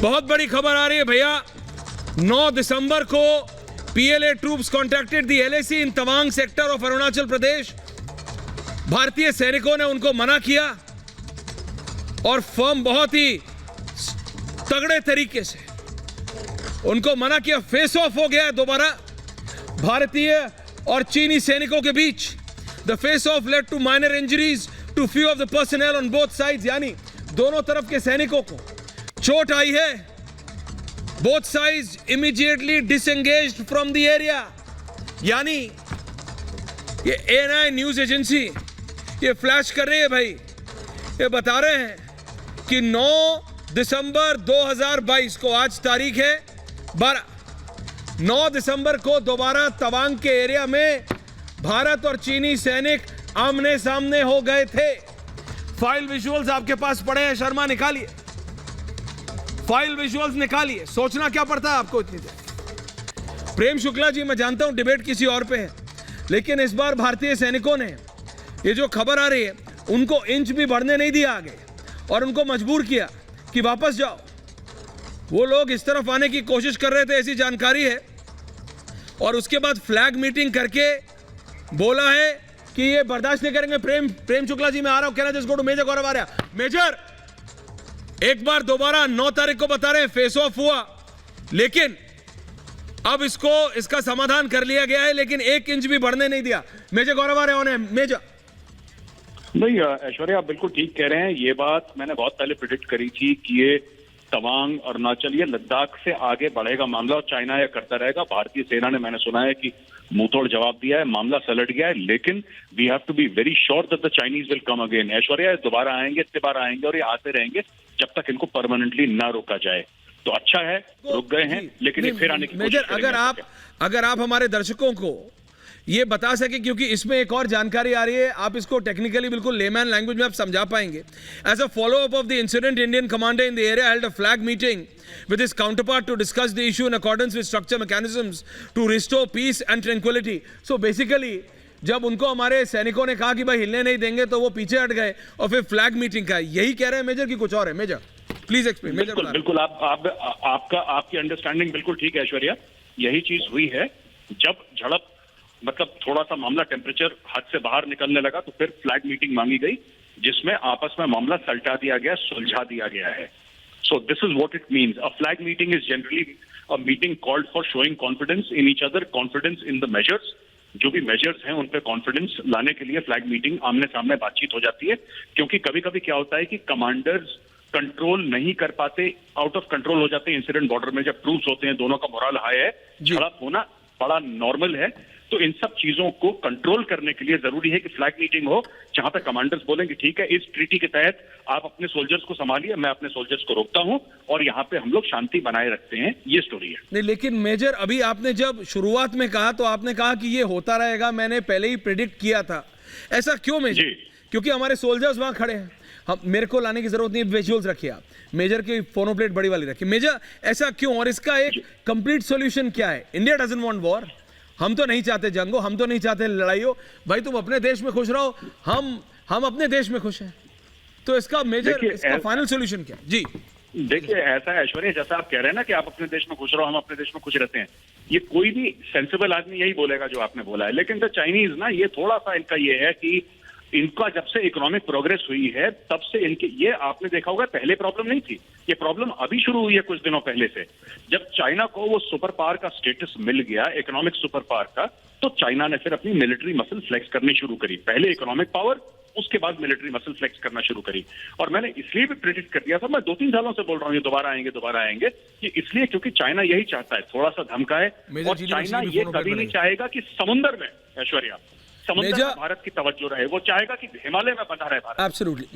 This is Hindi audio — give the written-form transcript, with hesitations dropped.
बहुत बड़ी खबर आ रही है भैया। 9 दिसंबर को PLA troops contacted the LAC in Tawang sector of Arunachal Pradesh. भारतीय सैनिकों ने उनको मना किया और फर्म बहुत ही तगड़े तरीके से उनको मना किया। फेस ऑफ हो गया दोबारा भारतीय और चीनी सैनिकों के बीच। The face off led to minor injuries to few of the personnel on both sides, यानी दोनों तरफ के सैनिकों को चोट आई है। Both sides immediately disengaged from the area. यानी ये ANI न्यूज एजेंसी ये फ्लैश कर रही है भाई, ये बता रहे हैं कि 9 दिसंबर 2022 को, आज तारीख है 12, 9 दिसंबर को दोबारा तवांग के एरिया में भारत और चीनी सैनिक आमने सामने हो गए थे। फाइल विजुअल्स आपके पास पड़े हैं, शर्मा निकालिए, फाइल विजुअल्स निकालिए। सोचना क्या पड़ता है आपको इतनी देर। प्रेम शुक्ला जी, मैं जानता हूं डिबेट किसी और पे है, लेकिन इस बार भारतीय सैनिकों ने ये जो खबर आ रही है उनको इंच भी बढ़ने नहीं दिया आगे और उनको मजबूर किया कि वापस जाओ। वो लोग इस तरफ आने की कोशिश कर रहे थे, ऐसी जानकारी है, और उसके बाद फ्लैग मीटिंग करके बोला है कि ये बर्दाश्त नहीं करेंगे। प्रेम शुक्ला जी, मैं आ रहा हूं, कहना just go to major Gaurav Arya. Major, एक बार दोबारा 9 तारीख को बता रहे हैं फेस ऑफ हुआ, लेकिन अब इसका समाधान कर लिया गया है, लेकिन 1 इंच भी बढ़ने नहीं दिया। मेजर गौरव आर्या होने मेजर। नहीं ऐश्वर्या, आप बिल्कुल ठीक कह रहे हैं। ये बात मैंने बहुत पहले प्रिडिक्ट करी थी कि ये तवांग, अरुणाचल, ये लद्दाख से आगे बढ़ेगा मामला और चाइना यह करता रहेगा। भारतीय सेना ने, मैंने सुना है कि मुंहतोड़ जवाब दिया है, मामला सलट गया है, लेकिन we have to be very sure that the Chinese will come again. Aishwarya, दोबारा आएंगे, इतने बार आएंगे और ये आते रहेंगे जब तक इनको परमानेंटली ना रोका जाए। तो अच्छा है रुक गए हैं, लेकिन ये फिर आने की कोशिश करेंगे। अगर आप हमारे दर्शकों को ये बता सके, क्योंकि इसमें एक और जानकारी आ रही है, आप इसको टेक्निकली बिल्कुल लेमैन लैंग्वेज में आप समझा पाएंगे। As a follow up of the incident, Indian commander in the area held a flag meeting with his counterpart to discuss the issue in accordance with structure mechanisms to restore peace and tranquility. So basically जब उनको हमारे सैनिकों ने कहा कि भाई हिलने नहीं देंगे, तो वो पीछे हट गए और फिर फ्लैग मीटिंग का यही कह रहे हैं मेजर, की कुछ और है? Major please explain. बिल्कुल बिल्कुल, आपकी अंडरस्टैंडिंग बिल्कुल ठीक है ऐश्वर्या। यही चीज हुई है। जब झड़प, मतलब थोड़ा सा मामला टेम्परेचर हद से बाहर निकलने लगा, तो फिर फ्लैग मीटिंग मांगी गई, जिसमें आपस में मामला सलटा दिया गया, सुलझा दिया गया है। So this is what it means. A flag meeting is generally a meeting called for showing confidence in each other, confidence in the measures. जो भी measures हैं उन पे confidence लाने के लिए फ्लैग मीटिंग, आमने सामने बातचीत हो जाती है। क्योंकि कभी कभी क्या होता है कि कमांडर्स कंट्रोल नहीं कर पाते, आउट ऑफ कंट्रोल हो जाते हैं। इंसिडेंट बॉर्डर में जब ट्रूप्स होते हैं, दोनों का मोरल हाई है, झड़प होना बड़ा नॉर्मल है। तो इन सब चीजों को कंट्रोल करने के लिए जरूरी है कि फ्लैग मीटिंग हो, जहां पे कमांडर्स बोलेंगे ठीक है, इस ट्रीटी के तहत आप अपने सोल्जर्स को संभालिए, मैं अपने सोल्जर्स को रोकता हूं और यहाँ पे हम लोग शांति बनाए रखते हैं। ये स्टोरी है। नहीं, लेकिन मेजर, अभी आपने जब शुरुआत में कहा तो आपने कहा कि ये होता रहेगा, मैंने पहले ही प्रेडिक्ट किया था। ऐसा क्यों मेजर? क्योंकि हमारे सोल्जर्स वहां खड़े हैं। हम, मेरे को लाने की जरूरत नहीं, विजुअल्स रखिए आप। मेजर की फोनो प्लेट बड़ी वाली रखिए। मेजर, ऐसा क्यों और इसका एक कंप्लीट सॉल्यूशन क्या है? India doesn't want war. हम तो नहीं चाहते जंग हो, हम तो नहीं चाहते लड़ाई हो। भाई तुम अपने देश में खुश रहो, हम अपने देश में खुश हैं। तो इसका मेजर, इसका फाइनल सॉल्यूशन क्या? जी देखिए, ऐसा है ऐश्वर्या, जैसा आप कह रहे हैं ना कि आप अपने देश में खुश रहो, हम अपने देश में खुश रहते हैं, ये कोई भी सेंसिबल आदमी यही बोलेगा जो आपने बोला है। लेकिन द चाइनीज ना, ये थोड़ा सा इनका ये है कि इनका जब से इकोनॉमिक प्रोग्रेस हुई है तब से इनके, ये आपने देखा होगा, पहले प्रॉब्लम नहीं थी, ये प्रॉब्लम अभी शुरू हुई है कुछ दिनों पहले से। जब चाइना को वो सुपर पावर का स्टेटस मिल गया, इकोनॉमिक सुपर पावर का, तो चाइना ने फिर अपनी मिलिट्री मसल फ्लेक्स करनी शुरू करी। पहले इकोनॉमिक पावर, उसके बाद मिलिट्री मसल फ्लेक्स करना शुरू करी। और मैंने इसलिए भी प्रेडिक्ट कर दिया था, मैं 2-3 सालों से बोल रहा हूँ ये दोबारा आएंगे, कि इसलिए क्योंकि चाइना यही चाहता है, थोड़ा सा धमकाए। और चाइना ये कभी नहीं चाहेगा कि समुद्र में, ऐश्वर्या, समुद्र में भारत की तवज्जो रहे, वो चाहेगा कि हिमालय में बना रहे भारत। एब्सोल्युटली।